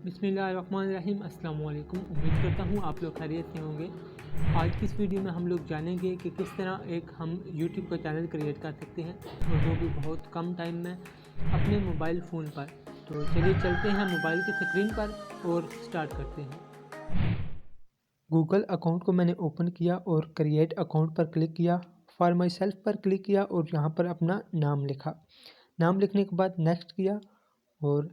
बिस्मिल्लाहिर्रहमानिर्रहीम। अस्सलाम वालेकुम। उम्मीद करता हूँ आप लोग खैरियत से होंगे। आज की इस वीडियो में हम लोग जानेंगे कि किस तरह हम यूट्यूब का चैनल क्रिएट कर सकते हैं, और वो भी बहुत कम टाइम में अपने मोबाइल फ़ोन पर। तो चलिए चलते हैं मोबाइल की स्क्रीन पर और स्टार्ट करते हैं। गूगल अकाउंट को मैंने ओपन किया और क्रिएट अकाउंट पर क्लिक किया, फॉर माई सेल्फ पर क्लिक किया और यहाँ पर अपना नाम लिखा। नाम लिखने के बाद नेक्स्ट किया और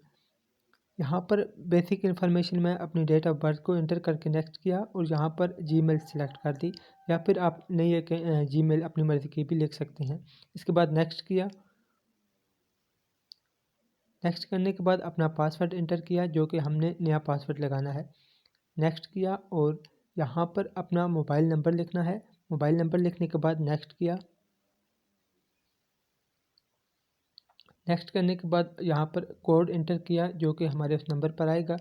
यहाँ पर बेसिक इन्फॉर्मेशन में अपनी डेट ऑफ बर्थ को एंटर करके नेक्स्ट किया और यहाँ पर जीमेल सेलेक्ट कर दी, या फिर आप नई जीमेल अपनी मर्ज़ी की भी लिख सकते हैं। इसके बाद नेक्स्ट किया। नेक्स्ट करने के बाद अपना पासवर्ड एंटर किया, जो कि हमने नया पासवर्ड लगाना है। नेक्स्ट किया और यहाँ पर अपना मोबाइल नंबर लिखना है। मोबाइल नंबर लिखने के बाद नेक्स्ट किया। नेक्स्ट करने के बाद यहाँ पर कोड एंटर किया, जो कि हमारे उस नंबर पर आएगा।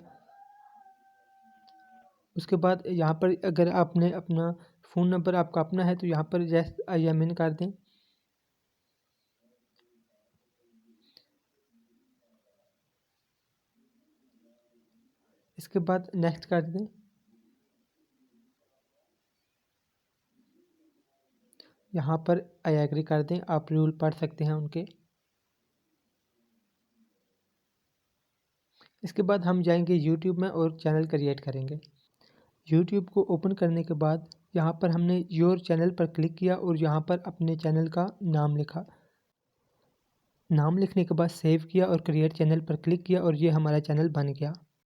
उसके बाद यहाँ पर अगर आपने अपना फ़ोन नंबर आपका अपना है तो यहाँ पर यस आई एम इन कर दें। इसके बाद नेक्स्ट कर दें। यहाँ पर आई एग्री कर दें। आप रूल पढ़ सकते हैं उनके। इसके बाद हम जाएंगे यूट्यूब में और चैनल क्रिएट करेंगे। यूट्यूब को ओपन करने के बाद यहाँ पर हमने योर चैनल पर क्लिक किया और यहाँ पर अपने चैनल का नाम लिखा। नाम लिखने के बाद सेव किया और क्रिएट चैनल पर क्लिक किया और ये हमारा चैनल बन गया।